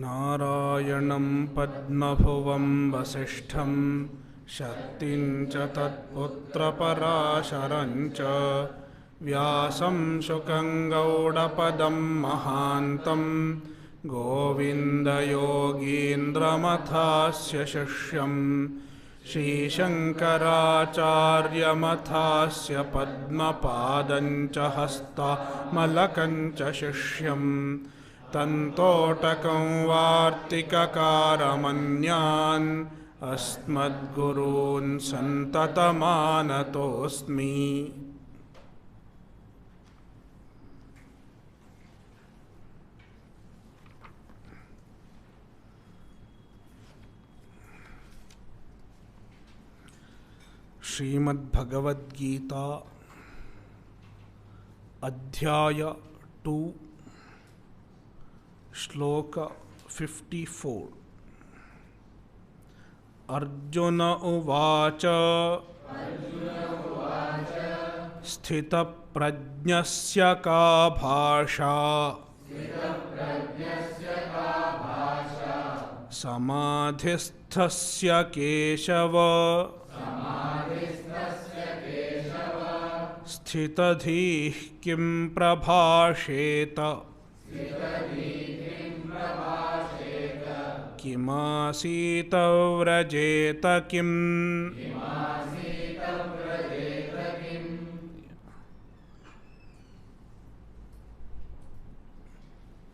नारायणं पद्मभुवं वसिष्ठं शक्तिं च तत्पुत्रपराशरं च व्यासं शुकं गौडपदं महान्तं गोविन्दयोगीन्द्रमथास्य शिष्यं श्रीशङ्कराचार्यमथास्य पद्मपादं च हस्तामलकं च शिष्यं तन्तोटकं वार्तिककारमन्यान् अस्मद्गुरून् सन्ततमानतोऽस्मि। श्रीमद्भगवद्गीता अध्याय 2 श्लोक 54। अर्जुन उवाच स्थितप्रज्ञस्य का भाषा समाधिस्थस्य केशव स्थितधीः किं प्रभाषेत किमासीत व्रजेत किम्।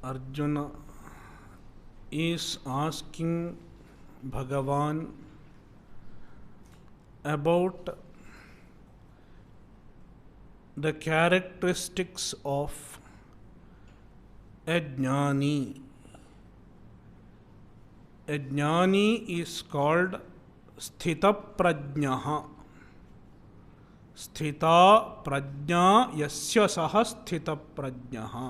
Arjuna is asking Bhagavan about the characteristics of a jnani. A jnani is called sthita prajnaha. Sthita prajna yasya saha sthita prajnaha.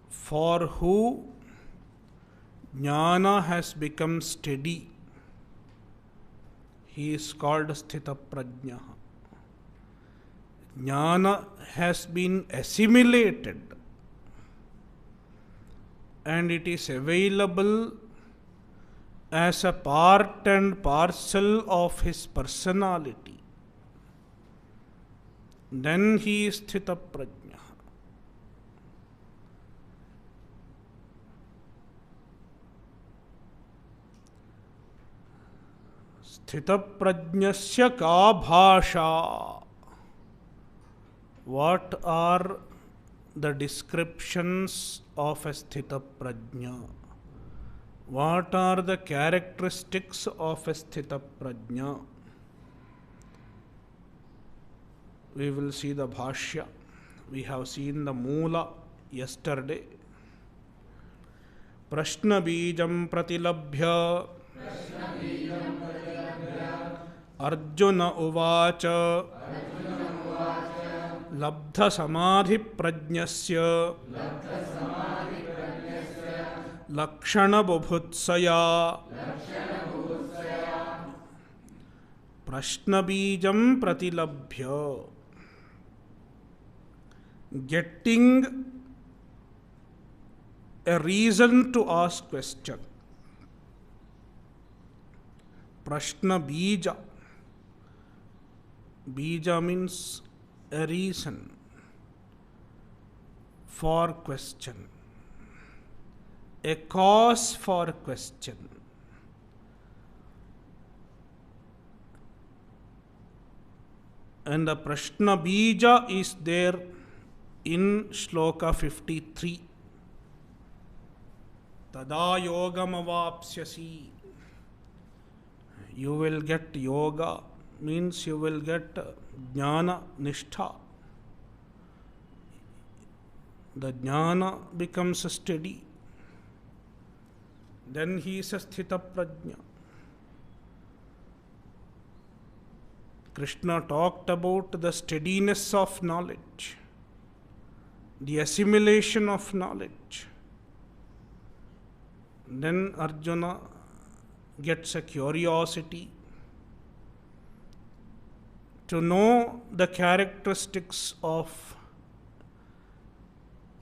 For who jnana has become steady, he is called sthita prajna. Jnana has been assimilated and it is available as a part and parcel of his personality. Then he is sthita prajna. स्थितप्रज्ञस्य का भाषा. What are the descriptions of a sthita prajna? What are the characteristics of a sthita prajna? We will see the bhashya. We have seen the moola yesterday. Prashna bijam pratilabhya Arjuna uvacha labdha samadhi prajnasya lakshana bubhutsaya. Prashna bijam pratilabhya, getting a reason to ask question. Prashna bija. Bija means a reason for question, a cause for question. And the Prashna bija is there in shloka 53. Tada yogam avapsyasi. You will get yoga, means you will get jnana nishtha. The jnana becomes steady. Then he is a sthita prajna. Krishna talked about the steadiness of knowledge, the assimilation of knowledge. Then Arjuna gets a curiosity to know the characteristics of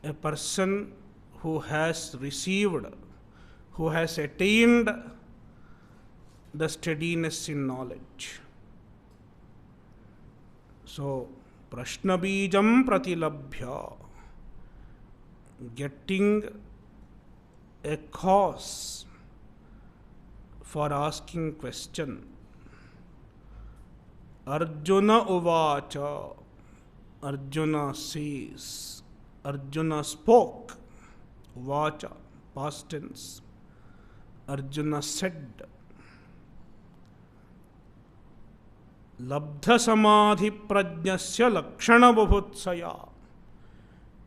a person who has received, who has attained the steadiness in knowledge. So, Prashnabijam pratilabhya, getting a cause for asking question. Arjuna uvacha, Arjuna says, Arjuna spoke, uvacha, past tense, Arjuna said, Labdha samadhi prajnasya lakshana bubhutsaya.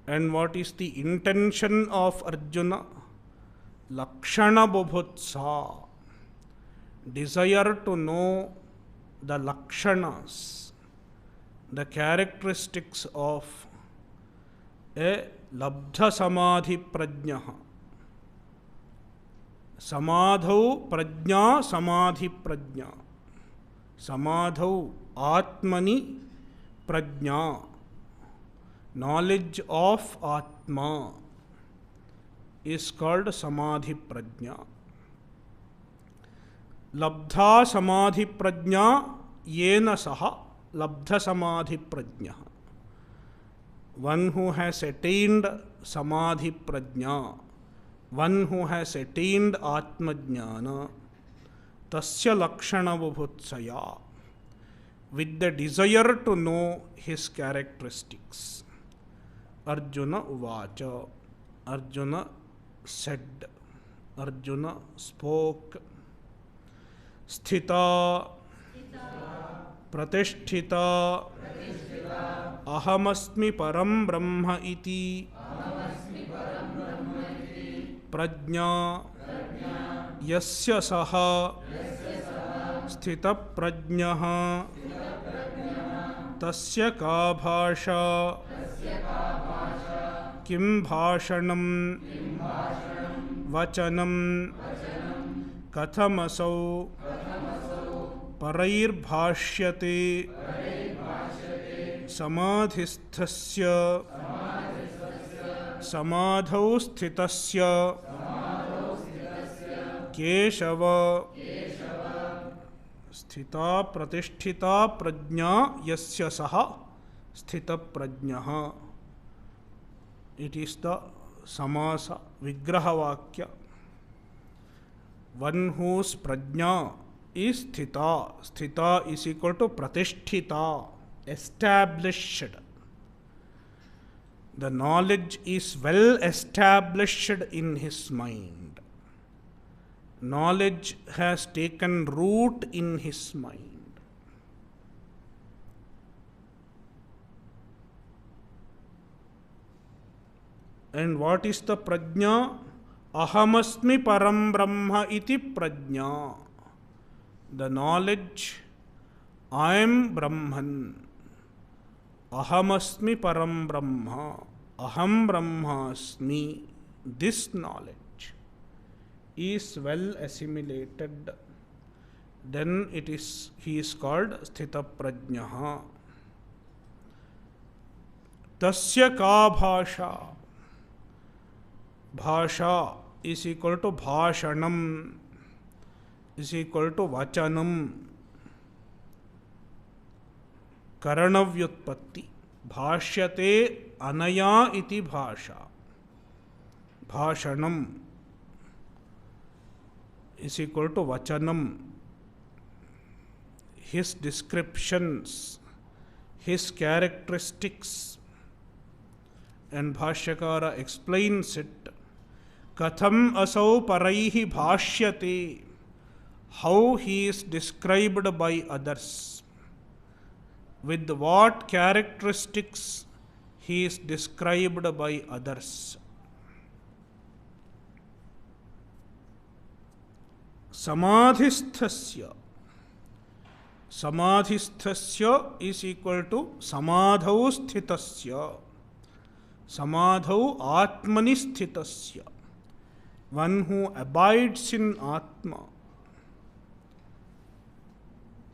And what is the intention of Arjuna? Lakshana bubhutsa, desire to know the lakshanas, the characteristics of a labdha samadhi prajnaha. Samadhau prajna samadhi prajna. Samadhau atmani prajna. Knowledge of Atma is called samadhi prajna. Labdha samadhi prajna yena saha labdha samadhi prajna. One who has attained samadhi prajna, one who has attained atma jnana, tasya lakshana bubhutsaya, with the desire to know his characteristics. Arjuna uvacha, Arjuna said, Arjuna spoke. Sthita, pratisthita, ahamasmi param brahma iti, prajna, yasya saha, sthita prajnaha, tasya ka bhasha, kim bhashanam, vachanam, kathamasau, parair bhashyate, samadhisthasya, samadhau sthitasya, keshava, sthita pratisthita prajna yasya saha sthita prajnaha. It is the samasa vigraha vakya. One whose prajna is sthita. Sthita is equal to pratisthita, established. The knowledge is well established in his mind. Knowledge has taken root in his mind. And what is the prajna? Ahamasmi param brahma iti prajna. The knowledge, I am Brahman. Ahamasmi param brahma. Aham brahmasmi. This knowledge is well assimilated. Then he is called sthita prajnaha. Tasya ka bhasha. Bhasha is equal to bhashanam, is equal to vachanam. Karanavyutpatti. Bhashyate anaya iti bhasha. Bhashanam is equal to vachanam. His descriptions, his characteristics. And Bhashyakara explains it. Katham asau paraihi bhashyate. How he is described by others. With what characteristics he is described by others. Samadhisthasya. Samadhisthasya is equal to samadhau sthitasya. Samadhau atmani sthitasya. One who abides in Atma.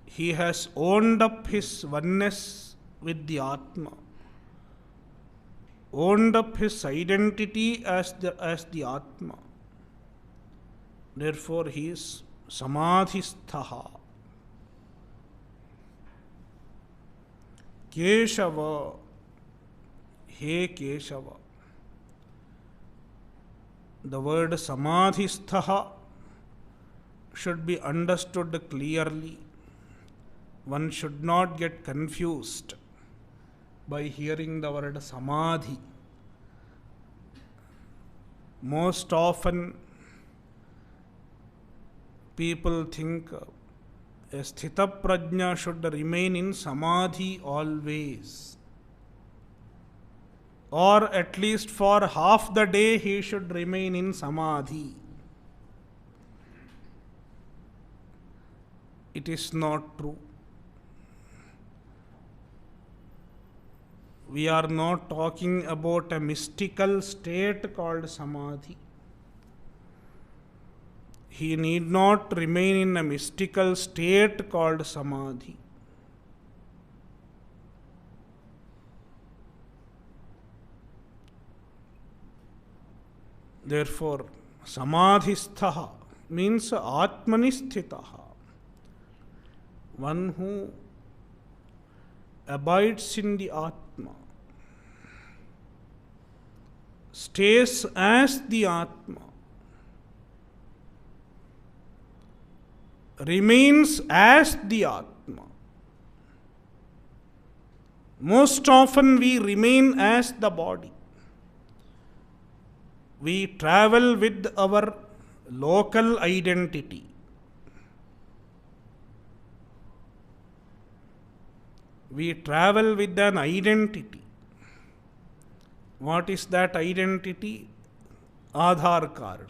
He has owned up his oneness with the Atma. owned up his identity as the Atma. Therefore, he is samadhisthaha. Keshava, he Keshava. The word samadhisthaha should be understood clearly. One should not get confused by hearing the word samadhi. Most often, people think a sthita prajna should remain in samadhi always, or at least for half the day he should remain in samadhi. It is not true. We are not talking about a mystical state called samadhi. He need not remain in a mystical state called samadhi. Therefore, samadhisthaha means atmanisthitaha, one who abides in the Atma, stays as the Atma, remains as the Atma. Most often we remain as the body. We travel with our local identity. We travel with an identity. What is that identity? Aadhaar card.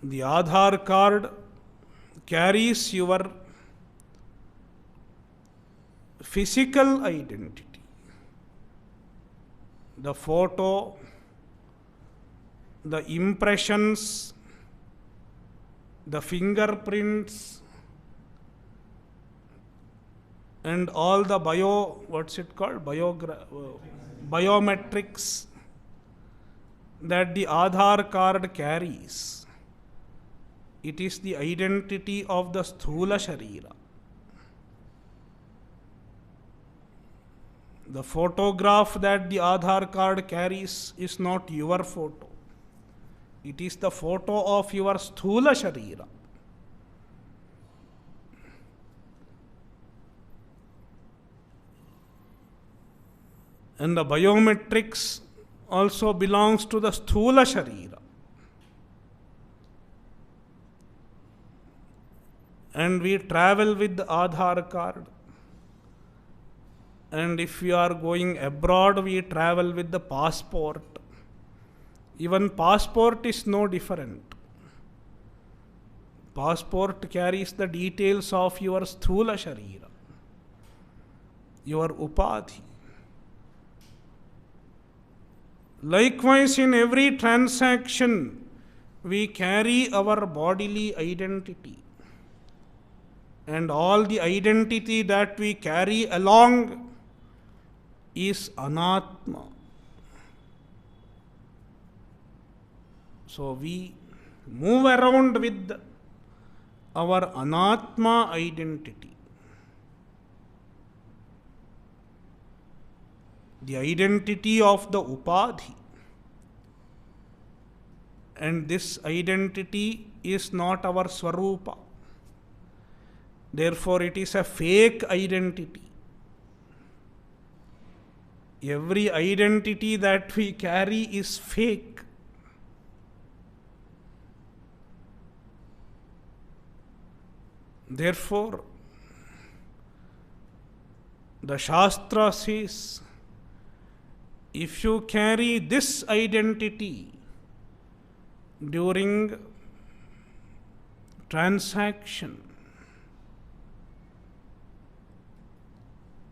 The Aadhaar card carries your physical identity. The photo, the impressions, the fingerprints, and all the biometrics that the Aadhaar card carries. It is the identity of the Sthula Sharira. The photograph that the Aadhaar card carries is not your photo. It is the photo of your Sthula Sharira. And the biometrics also belongs to the Sthula Sharira. And we travel with the Aadhaar card. And if we are going abroad, we travel with the passport. Even passport is no different. Passport carries the details of your Sthula Sharira, your Upadhi. Likewise, in every transaction, we carry our bodily identity. And all the identity that we carry along is anatma. So we move around with our anatma identity. The identity of the upadhi. And this identity is not our swarupa. Therefore, it is a fake identity. Every identity that we carry is fake. Therefore, the Shastra says, if you carry this identity during transaction,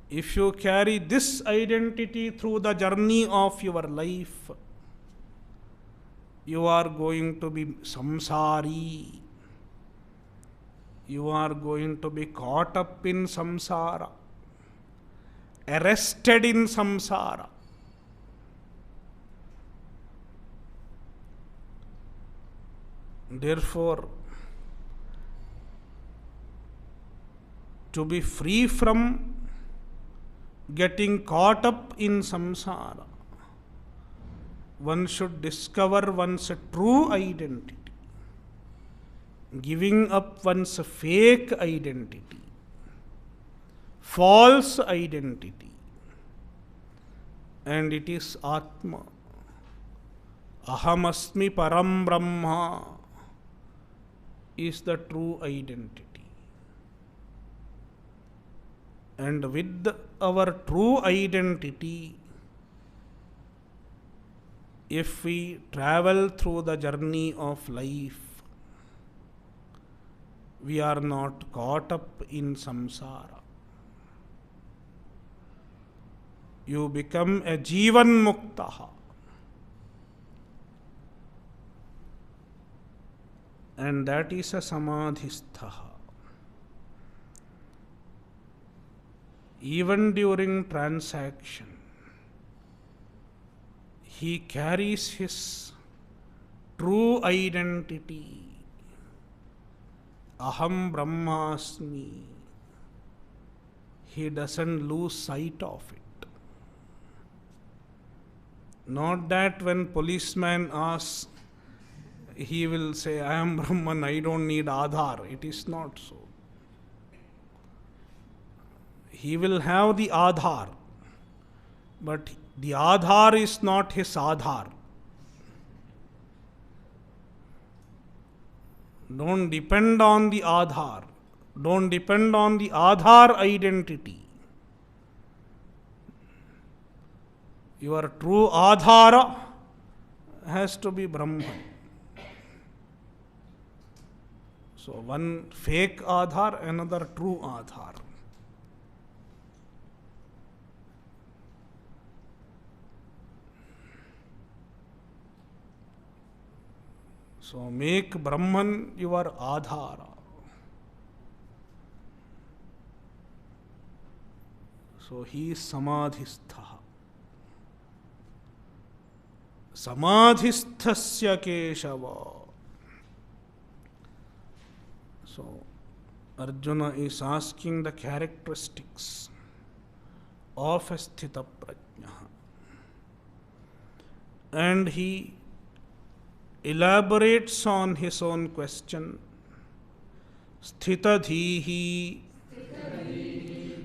if you carry this identity through the journey of your life, you are going to be samsari. you are going to be caught up in samsara, arrested in samsara. Therefore, to be free from getting caught up in samsara, one should discover one's true identity, giving up one's fake identity, false identity, and it is Atma. Ahamasmi Param Brahma is the true identity. And with our true identity, if we travel through the journey of life, we are not caught up in samsara. You become a Jivan Muktaha. And that is a Samadhisthaha. Even during transaction, he carries his true identity. Aham Brahmasmi. He doesn't lose sight of it. Not that when policeman asks, he will say, I am Brahman, I don't need Aadhar. It is not so. He will have the Aadhar, but the Aadhar is not his Aadhar. Don't depend on the Aadhar. Don't depend on the Aadhar identity. Your true Aadhara has to be Brahman. So one fake Aadhar, another true Aadhar. So make Brahman your Aadhara. So he is Samadhistha. Samadhisthasya Keshava. So Arjuna is asking the characteristics of a Sthita Prajna. And he elaborates on his own question. Sthita Dhihi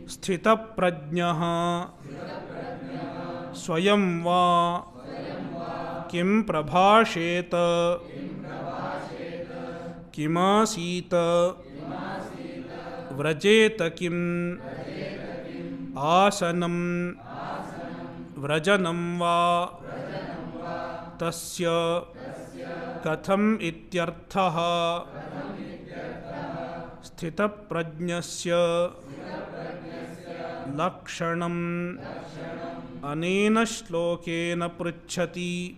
Sthita Prajnaha Swayam Va Kim Prabhasheta Kimasita Vrajeta Kim Asanam Vrajanam Va Tasya Katham Ityarthaha Sthita Prajnasya Lakshanam Anena Shlokena Pruchhati.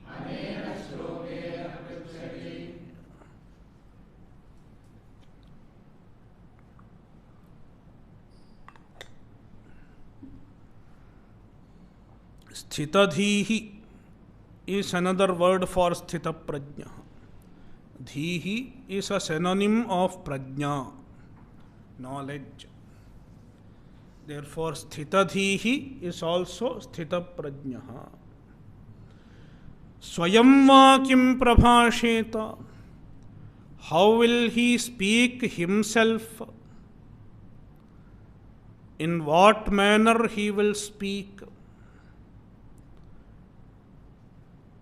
Sthitadhihi is another word for Sthita Prajna. Dhihi is a synonym of Prajna, knowledge. Therefore, Sthitadhihi is also Sthita Prajna. Swayam va kim prabhasheta. How will he speak himself? In what manner he will speak?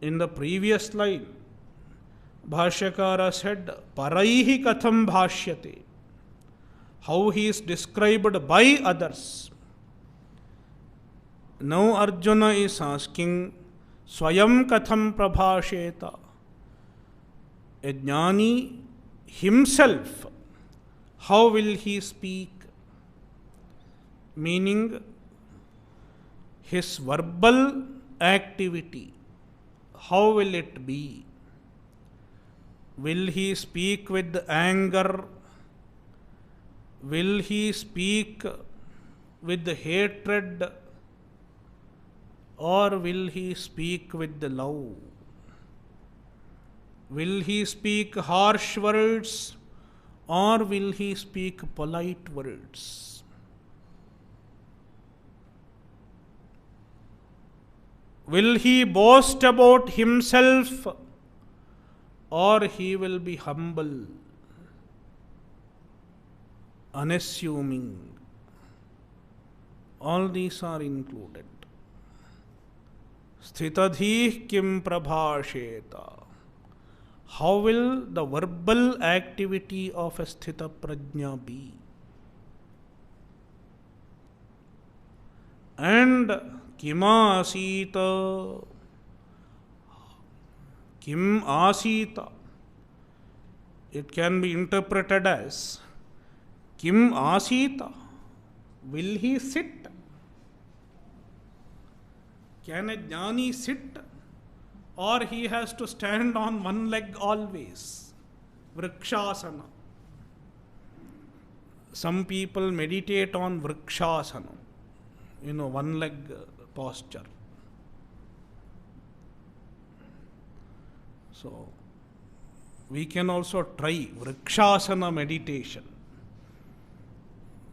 In the previous line, Bhashyakara said, Paraihi katham bhashyate. How he is described by others. Now Arjuna is asking, Swayam katham prabhasheta. A jnani himself, how will he speak? Meaning, his verbal activity, how will it be? Will he speak with anger? Will he speak with hatred or will he speak with love? Will he speak harsh words or will he speak polite words? Will he boast about himself or he will be humble, unassuming? All these are included. Sthitadhi kim prabhasheta. How will the verbal activity of a sthita prajna be? And kim asita. Kim asita. It can be interpreted as kim asita. Will he sit? Can a jnani sit? Or he has to stand on one leg always? Vrikshasana. Some people meditate on vrikshasana. One leg posture. So, we can also try vrikshasana meditation.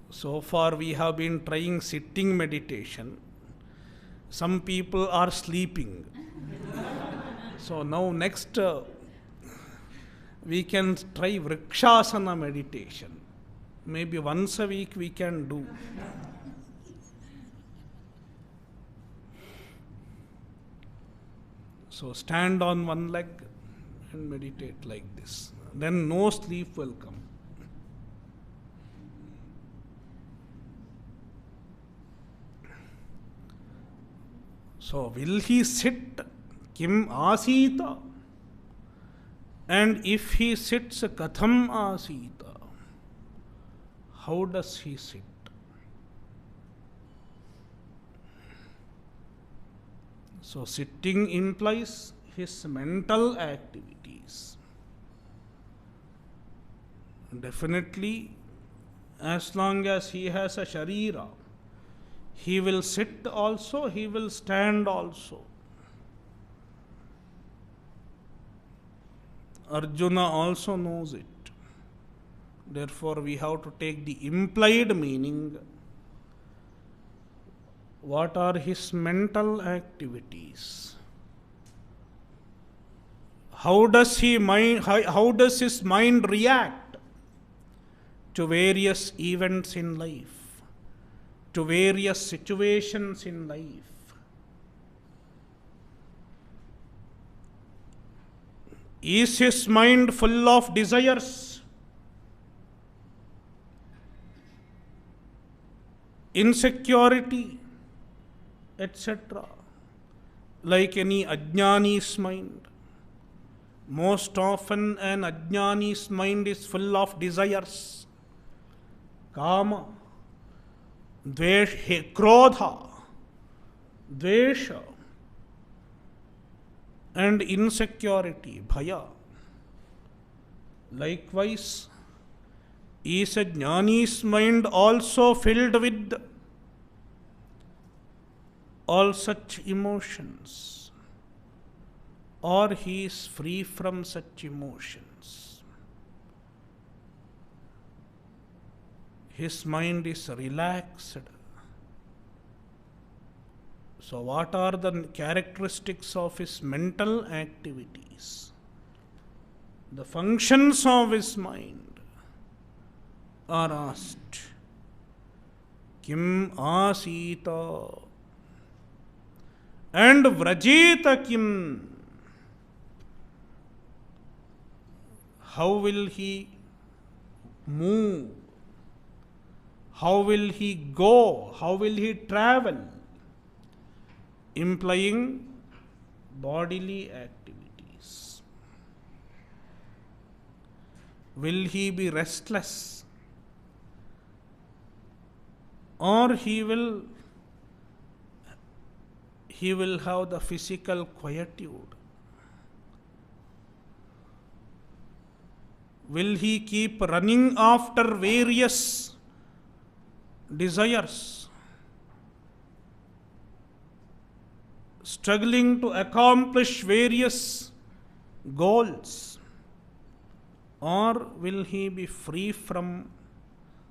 So far we have been trying sitting meditation. Some people are sleeping. So now next we can try vrikshasana meditation. Maybe once a week we can do. So stand on one leg and meditate like this. Then no sleep will come. So will he sit? Kim asita? And if he sits, katham asita? How does he sit? So sitting implies his mental activities. Definitely, as long as he has a sharira, he will sit also, he will stand also. Arjuna also knows it. Therefore, we have to take the implied meaning. What are his mental activities? How does his mind react to various events in life, to various situations in life? Is his mind full of desires, insecurity, etc.? Like any ajnani's mind. Most often an ajnani's mind is full of desires. Kama, dvesha, krodha, dvesha, and insecurity, bhaya. Likewise, is a jnani's mind also filled with all such emotions, or he is free from such emotions? His mind is relaxed. So what are the characteristics of his mental activities? The functions of his mind are asked. Kim asita? And vrajeta kim? How will he move? How will he go? How will he travel? Implying bodily activities. Will he be restless? Or he will have the physical quietude? Will he keep running after various desires, struggling to accomplish various goals, or will he be free from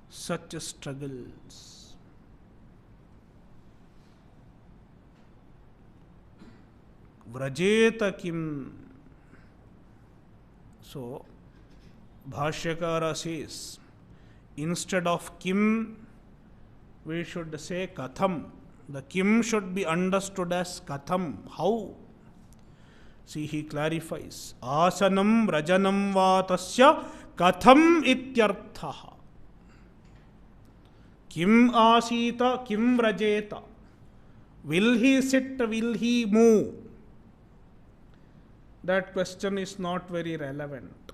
such struggles? Vrajeta kim. So, Bhashyakara says, instead of kim, we should say katham. The kim should be understood as katham. How? See, he clarifies. Asanam rajanam va tasya katham ityarthaha. Kim asita, kim vrajeta. Will he sit, will he move? That question is not very relevant,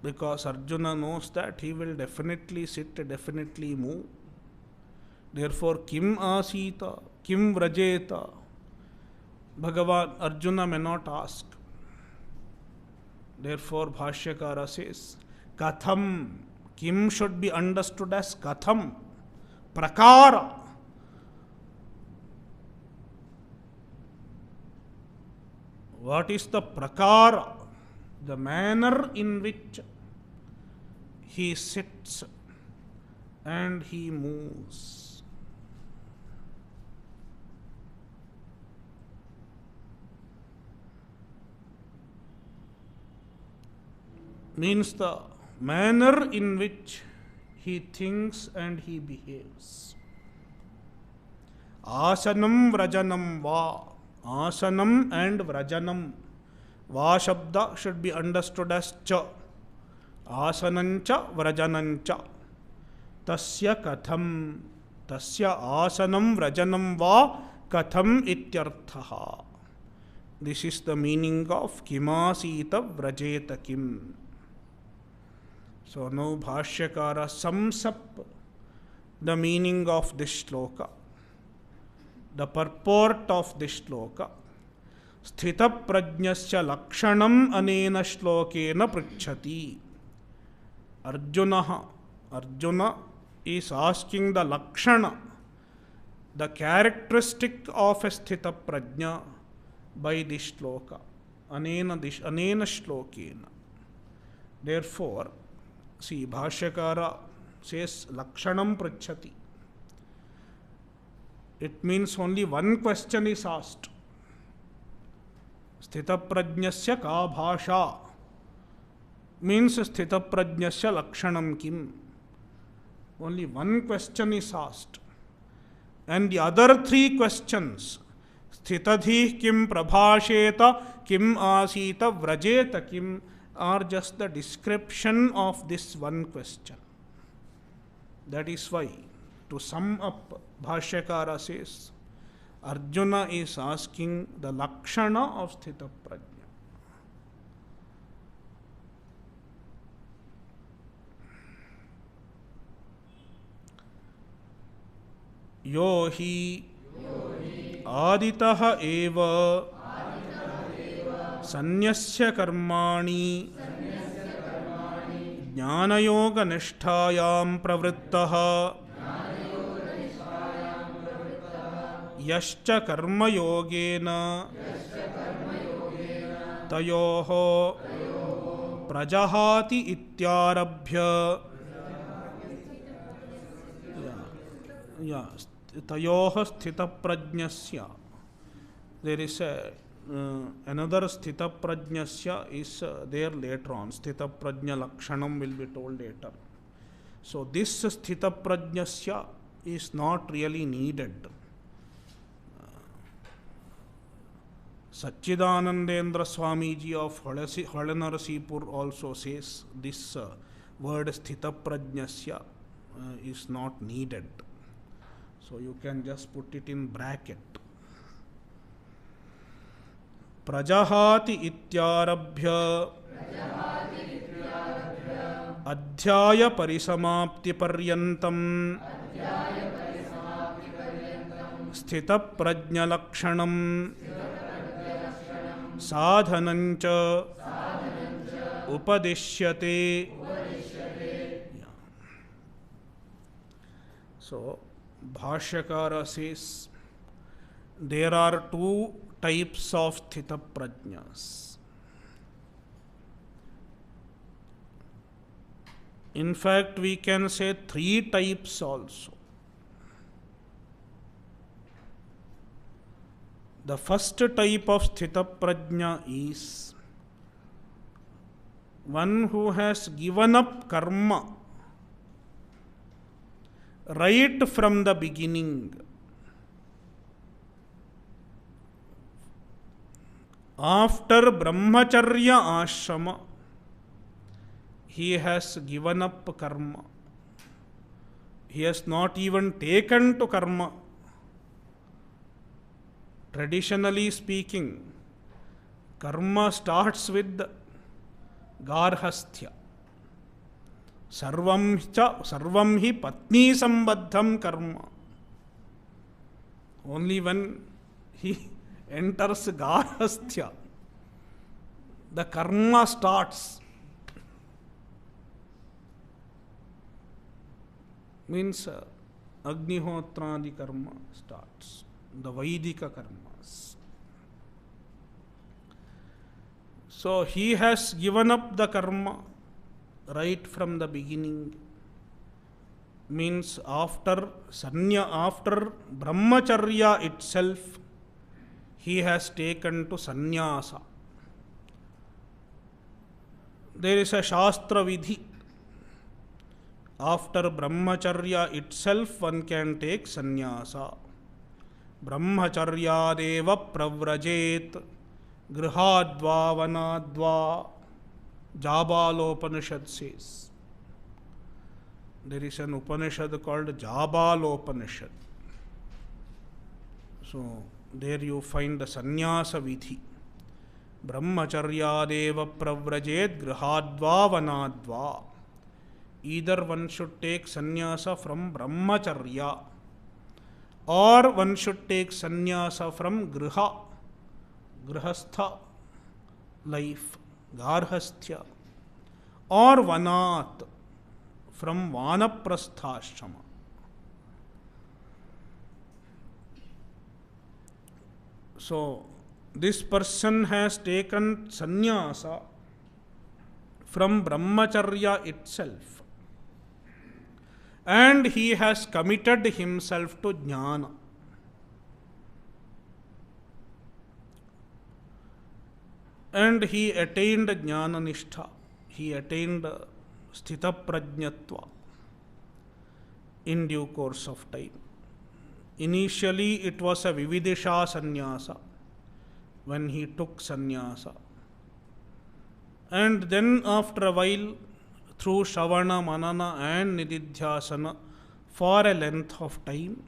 because Arjuna knows that he will definitely sit, definitely move. Therefore, kim asita, kim vrajeta, Bhagavan Arjuna may not ask. Therefore, Bhashyakara says, katham, kim should be understood as katham, prakara. What is the prakara? The manner in which he sits and he moves. Means the manner in which he thinks and he behaves. Asanam vrajanam va. Asanam and vrajanam. Va shabda should be understood as cha. Asanancha vrajanancha. Tasya katham. Tasya asanam vrajanam va katham ityarthaha. This is the meaning of kimasita vrajeta kim. So now Bhashyakara sums up the meaning of this shloka. The purport of this shloka. Sthita prajnasya lakshanam anena shlokena pritchati. Arjuna is asking the lakshana, the characteristic of a sthita prajna by this shloka. Anena shlokena. Therefore, see, Bhashyakara says lakshanam pritchati. It means only one question is asked. Sthita prajnasya ka bhasha means sthita prajnasya lakshanam kim. Only one question is asked. And the other three questions, sthitadhi kim prabhasheta kim asita vrajeta kim, are just the description of this one question. That is why, to sum up, Bhashyakara says, Arjuna is asking the lakshana of sthita prajna. Yo hi aditah eva sanyasya karmani jnanayoga nisthayam pravrittah yascha karma yogena tayoho prajahati ityarabhya tayoho sthita prajnasya. There is another sthita prajnasya is there later on. Sthita prajna lakshanam will be told later. So this sthita prajnasya is not really needed. Sachidanandendra Swamiji of Holanarasipur also says this word sthita prajnasya is not needed. So you can just put it in bracket. Prajahati ityarabhya adhyaya parisamapti paryantam sthita prajna lakshanam sadhanancha upadishyate. So, Bhashyakara says there are two types of sthita prajnas. In fact, we can say three types also. The first type of sthita prajna is one who has given up karma right from the beginning. After brahmacharya ashrama, he has given up karma. He has not even taken to karma. Traditionally speaking, karma starts with garhasthya. Sarvam hi patni sambaddham karma. Only when he enters garhasthya, the karma starts. Means Agnihotradi karma starts. The Vaidika karmas. So he has given up the karma right from the beginning. Means after brahmacharya itself, he has taken to sannyasa. There is a shastra vidhi. After brahmacharya itself, one can take sannyasa. Brahmacharyadeva pravrajet grihadva vanadva. Jabalopanishad says. There is an Upanishad called Jabalopanishad. So there you find the sannyasa vidhi. Brahmacharyadeva pravrajet grihadva vanadva. Either one should take sannyasa from brahmacharya, or one should take sannyasa from grihastha life, garhasthya, or vanat, from vanaprasthashrama. So this person has taken sannyasa from brahmacharya itself, and he has committed himself to jnana. And he attained jnana nishtha. He attained sthita prajnatva in due course of time. Initially it was a vividisha sannyasa when he took sannyasa. And then after a while, through Shravana, Manana and Nididhyasana, for a length of time,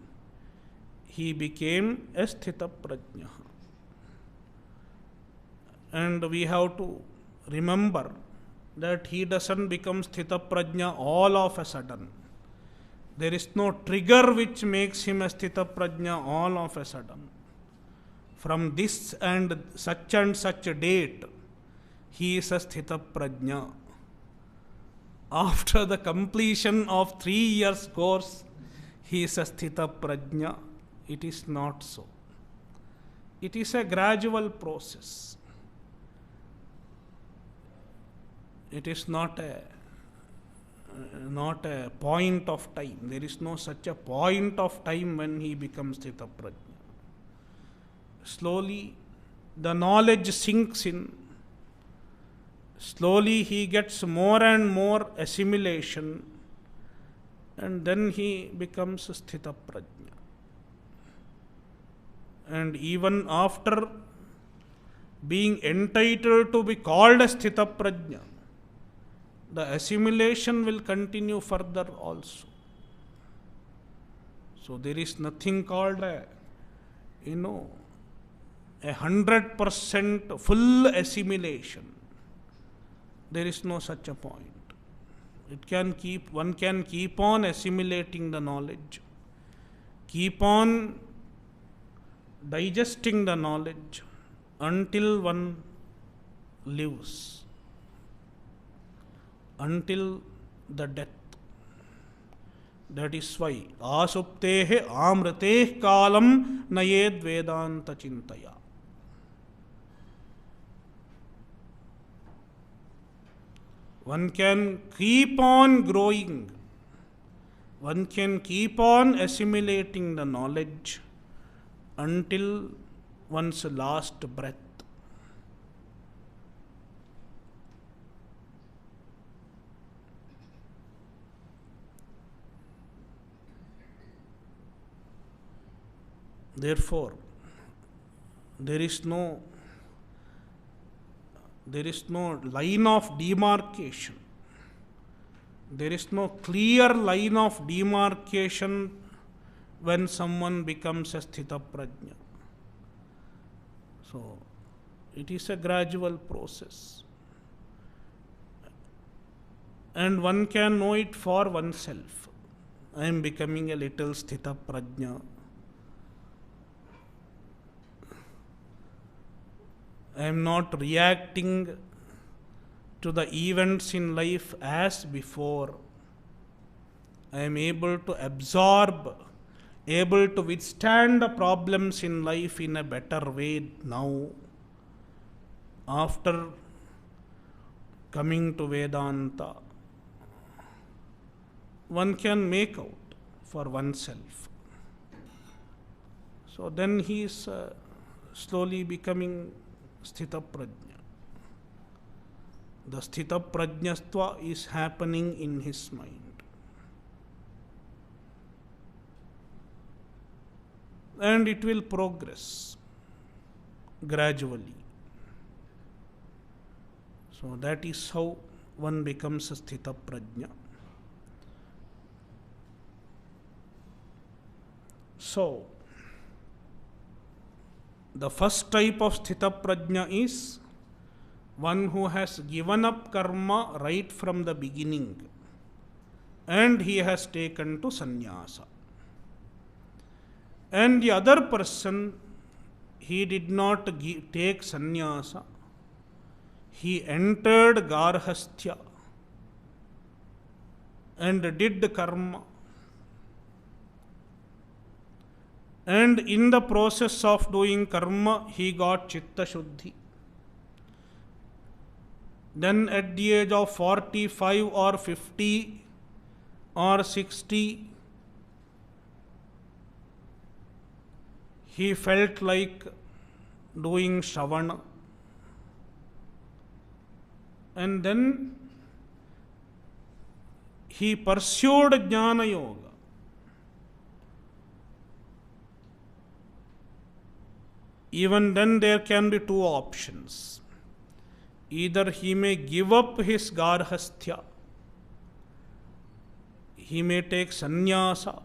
he became a sthita prajna. And we have to remember that he doesn't become sthita prajna all of a sudden. There is no trigger which makes him a sthita prajna all of a sudden. From this and such a date, he is a sthita prajna. After the completion of 3 years course, he is a sthita prajna. It is not so. It is a gradual process. It is not a point of time. There is no such a point of time when he becomes sthita prajna. Slowly the knowledge sinks in. Slowly he gets more and more assimilation, and then he becomes sthita prajna. And even after being entitled to be called a sthita prajna, the assimilation will continue further also. So there is nothing called a 100% full assimilation. There is no such a point. One can keep on assimilating the knowledge, keep on digesting the knowledge until one lives, until the death. That is why asuptehe amriteh kalam nayed vedanta chintaya. One can keep on growing. One can keep on assimilating the knowledge until one's last breath. Therefore, there is no line of demarcation. There is no clear line of demarcation when someone becomes a sthita prajna. So, it is a gradual process. And one can know it for oneself. I am becoming a little sthita prajna. I am not reacting to the events in life as before. I am able to absorb, able to withstand the problems in life in a better way now, after coming to Vedanta. One can make out for oneself. So then he is slowly becoming sthita prajna. The sthita prajnastva is happening in his mind. And it will progress gradually. So that is how one becomes a sthita prajna. So, the first type of sthita prajna is one who has given up karma right from the beginning and he has taken to sannyasa. And the other person, he did not take sannyasa. He entered garhasthya and did karma. And in the process of doing karma, he got chitta shuddhi. Then at the age of 45 or 50 or 60, he felt like doing Shravana. And then he pursued Jnana Yoga. Even then there can be two options. Either he may give up his garhasthya, he may take sannyasa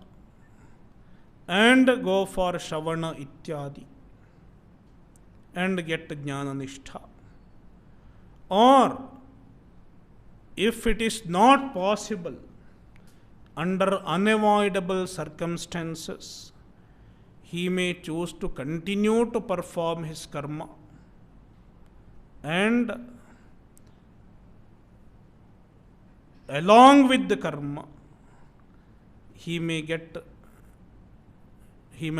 and go for Shravana ityadi and get Jnana Nishtha. Or if it is not possible under unavoidable circumstances, he may choose to continue to perform his karma and along with the karma, he may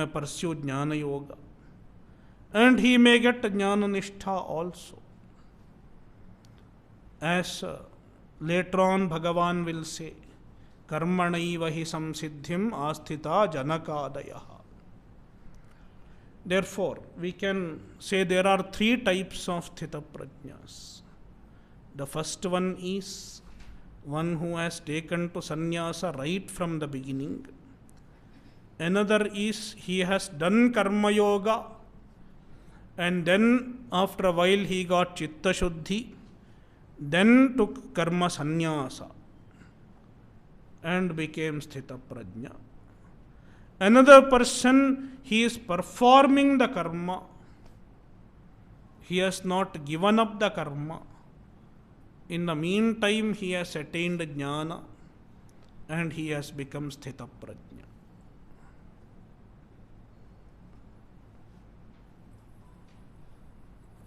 pursue Jnana Yoga and he may get Jnana Nishtha also. As later on Bhagavan will say, Karmanaiva hi samsiddhim asthita janakadayaha. Therefore, we can say there are three types of sthita prajnas. The first one is one who has taken to sannyasa right from the beginning. Another is he has done karma yoga and then after a while he got chitta shuddhi, then took karma sannyasa and became sthita prajna. Another person, he is performing the karma. He has not given up the karma. In the meantime, he has attained jnana and he has become sthita prajna.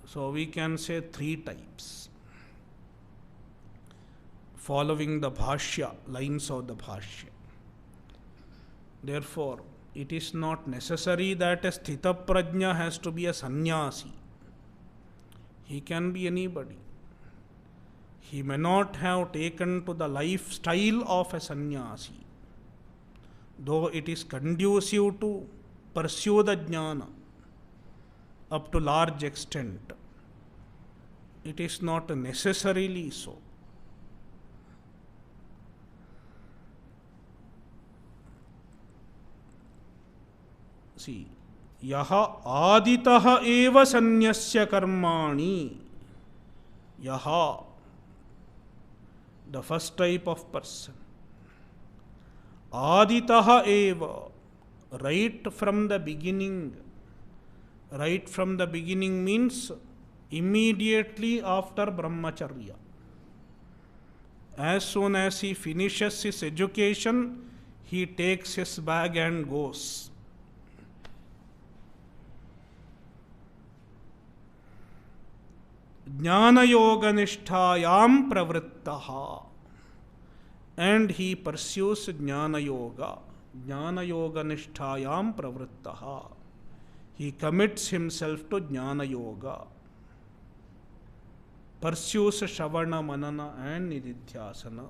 So we can say three types, following the bhashya, lines of the bhashya. Therefore, it is not necessary that a sthita prajna has to be a sannyasi. He can be anybody. He may not have taken to the lifestyle of a sannyasi, though it is conducive to pursue the jnana up to large extent. It is not necessarily so. See, yaha aditah eva sanyasya karmani. Yaha, the first type of person. Aditah eva, right from the beginning. Right from the beginning means immediately after brahmacharya. As soon as he finishes his education, he takes his bag and goes. Jnana yoga nisthayam pravrittaha. And he pursues jnana yoga. Jnana yoga nisthayam pravrittaha. He commits himself to jnana yoga. Pursues Shravana, Manana and Nididhyasana.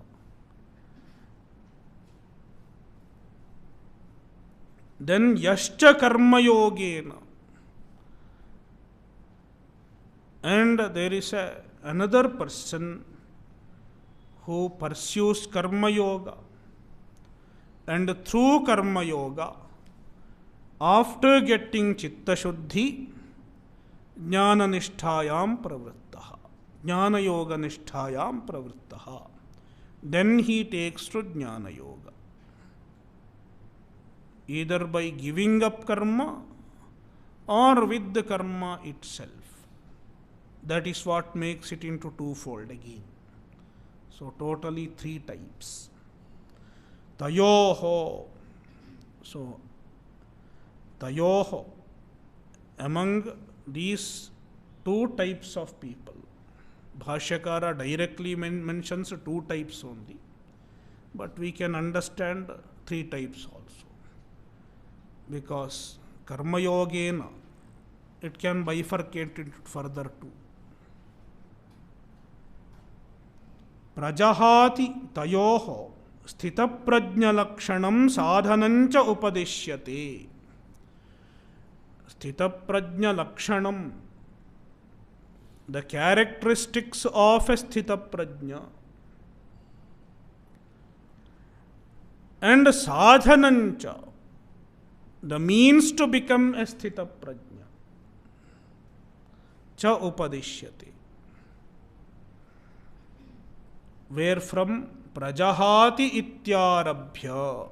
Then Yascha Karma Yogena. And there is another person who pursues Karma Yoga. And through Karma Yoga, after getting Chitta Shuddhi, Jnana Nisthayam Pravrittaha. Jnana Yoga Nisthayam Pravrittaha. Then he takes to Jnana Yoga. Either by giving up karma or with the karma itself. That is what makes it into twofold again. So totally three types. Tayoho. So Tayoho. Among these two types of people, Bhashyakara directly mentions two types only. But we can understand three types also. Because Karma Yogena, it can bifurcate it further too. Prajahati tayoho sthita prajna lakshanam sadhanancha upadishyate. Sthita prajna lakshanam, the characteristics of a sthita prajna, and sadhanancha, the means to become a sthita prajna, cha upadishyate. Where from Prajahati ityarabhya,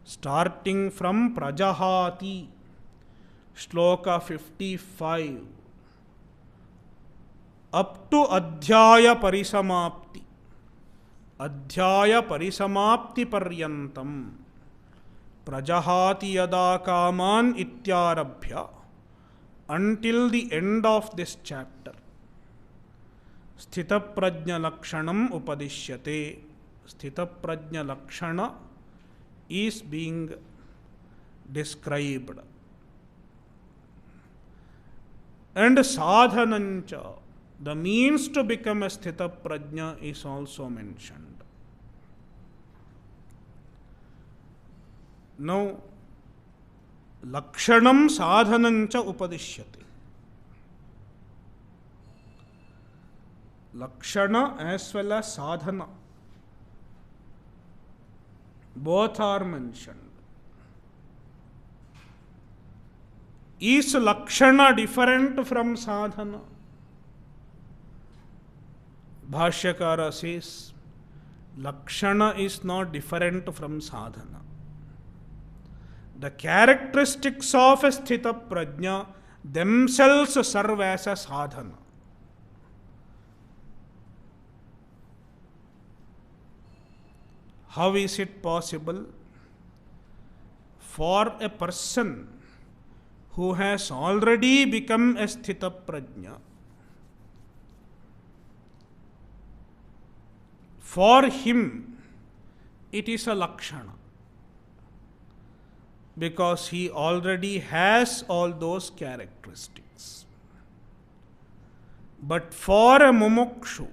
starting from Prajahati, Shloka 55, up to Adhyaya Parisamapti. Adhyaya Parisamapti Paryantam. Prajahati yada kaman ityarabhya, until the end of this chapter. Sthita prajna lakshanam upadishyate. Sthita prajna lakshana is being described. And sadhanancha, the means to become a sthita prajna, is also mentioned. Now, lakshanam sadhanancha upadishyate. Lakshana as well as sadhana, both are mentioned. Is lakshana different from sadhana? Bhashyakara says, lakshana is not different from sadhana. The characteristics of a sthita prajna themselves serve as a sadhana. How is it possible for a person who has already become a sthita prajna, for him it is a lakshana? because he already has all those characteristics. But for a mumukshu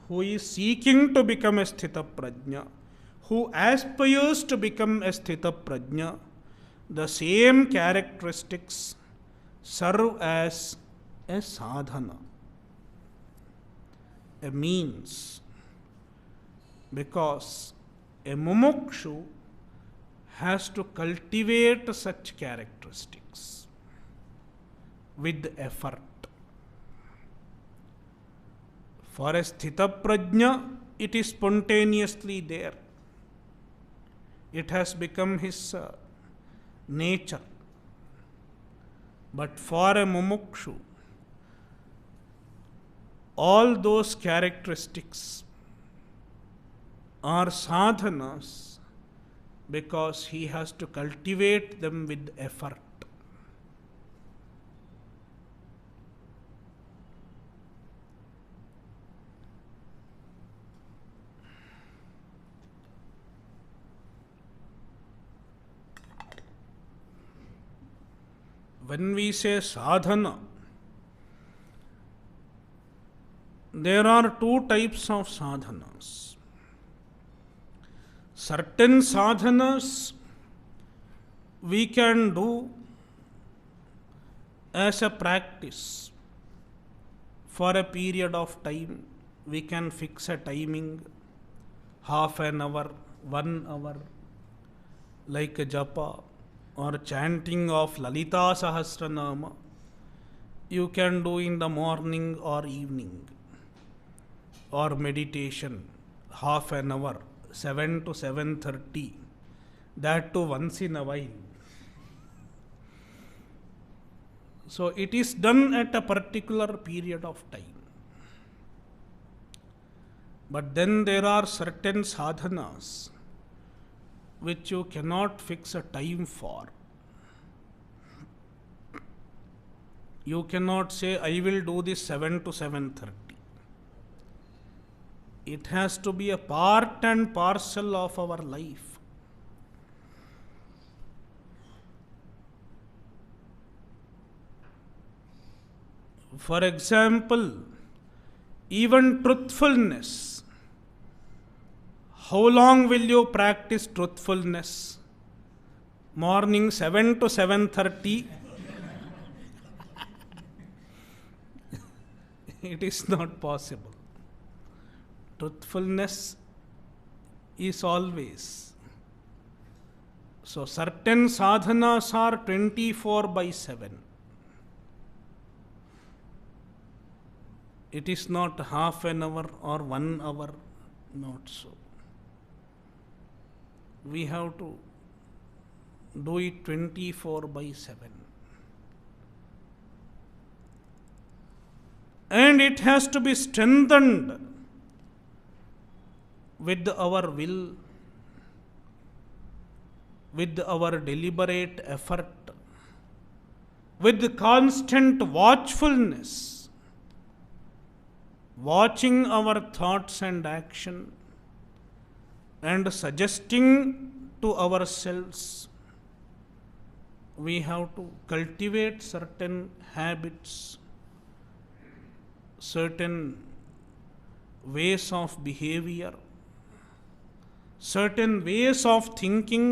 who is seeking to become a sthita prajna, who aspires to become a sthita prajna, the same characteristics serve as a sadhana, a means, because a mumukshu has to cultivate such characteristics with effort. For a sthita prajna, it is spontaneously there. It has become his nature. But for a mumukshu, all those characteristics are sadhanas because he has to cultivate them with effort. When we say sadhana, there are two types of sadhanas. Certain sadhanas we can do as a practice for a period of time. We can fix a timing, half an hour, 1 hour, like a japa or chanting of Lalita Sahasranama. You can do in the morning or evening, or meditation, half an hour, 7 to 7:30, that too once in a while. So it is done at a particular period of time. But then there are certain sadhanas which you cannot fix a time for. You cannot say, I will do this 7 to 7:30. It has to be a part and parcel of our life. For example, even truthfulness. How long will you practice truthfulness? Morning 7 to 7:30? It is not possible. Truthfulness is always. So certain sadhanas are 24/7. It is not half an hour or 1 hour, not so. We have to do it 24/7. And it has to be strengthened with our will, with our deliberate effort, with constant watchfulness, watching our thoughts and action, and suggesting to ourselves. We have to cultivate certain habits, certain ways of behavior, certain ways of thinking,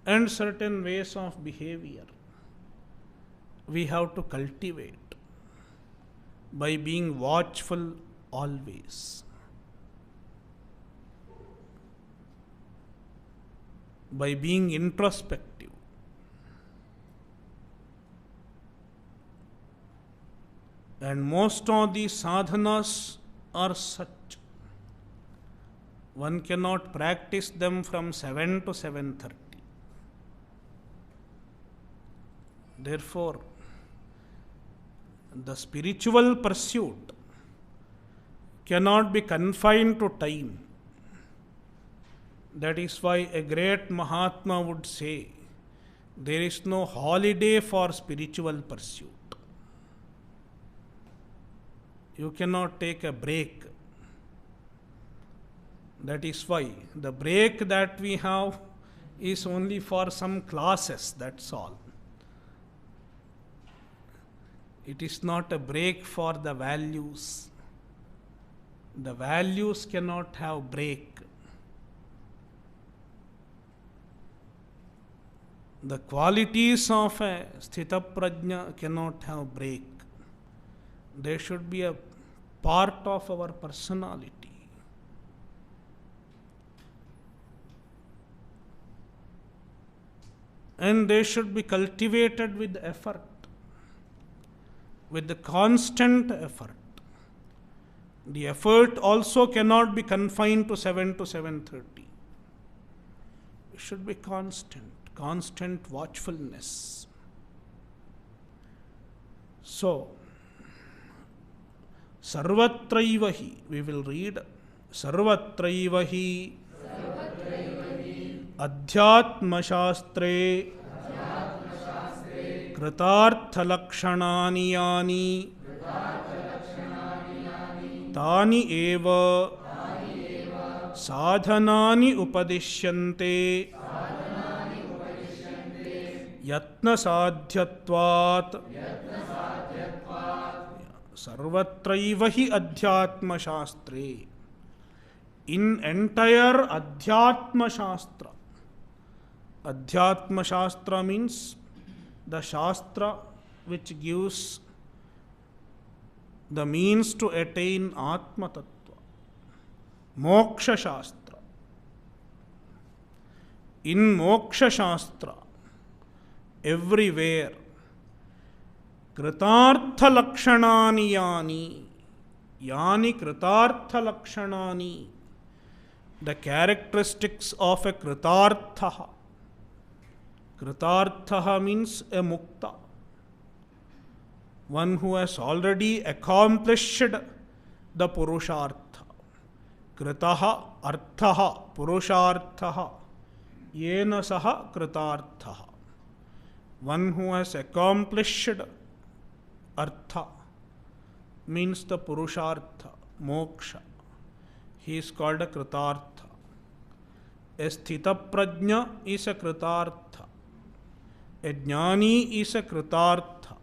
and certain ways of behavior. We have to cultivate by being watchful always, by being introspective. And most of these sadhanas are such. One cannot practice them from 7 to 7:30. Therefore, the spiritual pursuit cannot be confined to time. That is why a great Mahatma would say, there is no holiday for spiritual pursuit. You cannot take a break. That is why the break that we have is only for some classes, that's all. It is not a break for the values. The values cannot have break. The qualities of a sthita prajna cannot have break. They should be a part of our personality. And they should be cultivated with effort, with the constant effort. The effort also cannot be confined to 7 to 7:30. It should be constant watchfulness. So, sarvatraiva hi, we will read, sarvatraiva hi adhyatma shastre kritartha lakshanani yani तानि एव साधनानि उपदिश्यन्ते यत्न साध्यत्वात् सर्वत्रैव हि अध्यात्म शास्त्रे. In entire Adhyatma Shastra, Adhyatma Shastra means the Shastra which gives the means to attain Atma Tattva. Moksha Shastra. In Moksha Shastra, everywhere, Kritartha Lakshanani Yani Kritartha Lakshanani, the characteristics of a Kritartha. Kritartha means a Mukta, one who has already accomplished the Purushartha. Kritaha Arthaha Purusharthaha Yena Saha Kritarthaha. One who has accomplished Artha means the Purushartha, Moksha. He is called a Kritartha. A Sthita Prajna is a Kritartha. A Jnani is a Kritartha.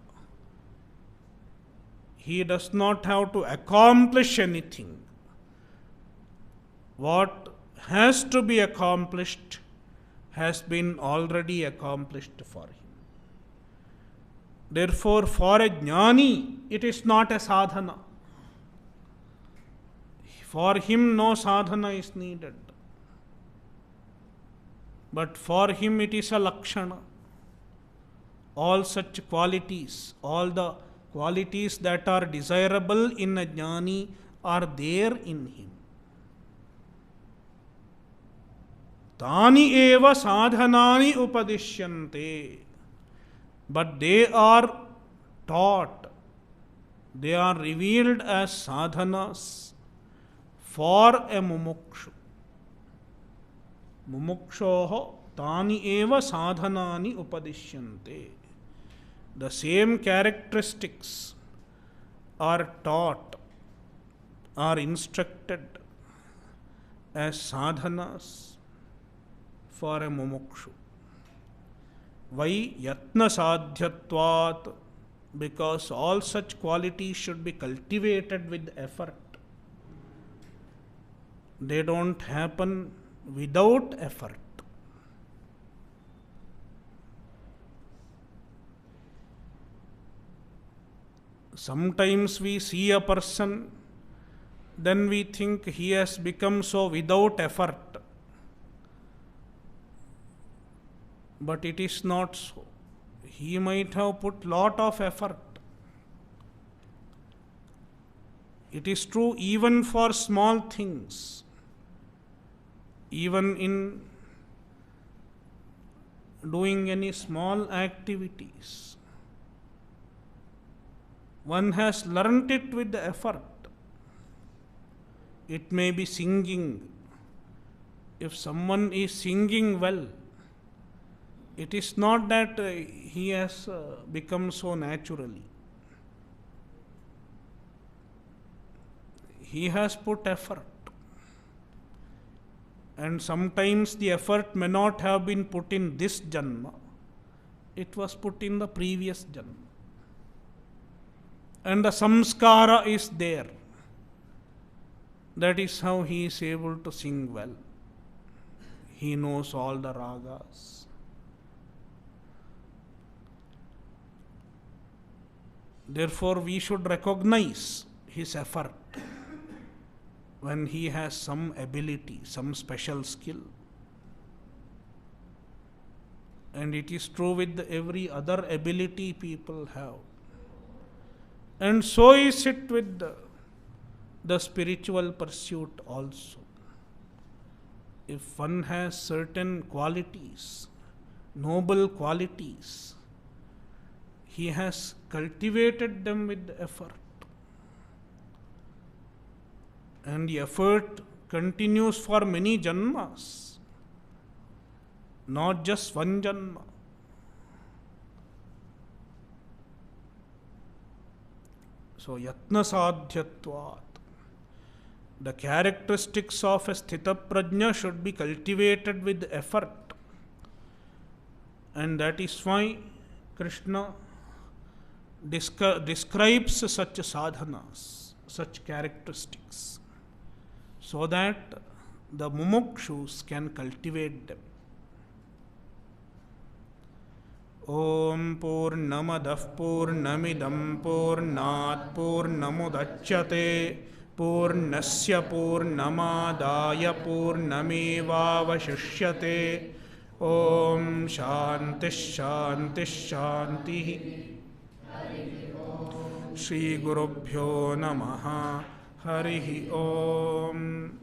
He does not have to accomplish anything. What has to be accomplished has been already accomplished for him. Therefore, for a Jnani, it is not a sadhana. For him, no sadhana is needed. But for him, it is a lakshana. All such qualities, all the qualities that are desirable in a Jnani are there in him. Tani eva sadhanani upadishyante. But they are taught, they are revealed as sadhanas for a mumukshu. Mumukshoho tani eva sadhanani upadishyante. The same characteristics are taught, are instructed as sadhanas for a mumukshu. Why? Yatna sadhyatvat, because all such qualities should be cultivated with effort. They don't happen without effort. Sometimes we see a person, then we think he has become so without effort. But it is not so. He might have put lot of effort. It is true even for small things. Even in doing any small activities, one has learnt it with the effort. It may be singing. If someone is singing well, it is not that he has become so naturally. He has put effort. And sometimes the effort may not have been put in this janma, it was put in the previous janma. And the samskara is there. That is how he is able to sing well. He knows all the ragas. Therefore, we should recognize his effort when he has some ability, some special skill. And it is true with every other ability people have. And so is it with the spiritual pursuit also. If one has certain qualities, noble qualities, he has cultivated them with effort. And the effort continues for many janmas, not just one janma. So, yatna sadhyatvat. The characteristics of a sthita prajna should be cultivated with effort. And that is why Krishna describes such sadhanas, such characteristics, so that the mumukshus can cultivate them. Om Purnamadah Purnamidam Purnat Purnamudachyate Purnasya Purnamadaya Purnamevavashishyate. Om Shanti Shanti Shanti. Shri Gurubhyo Namaha. Harihi Om.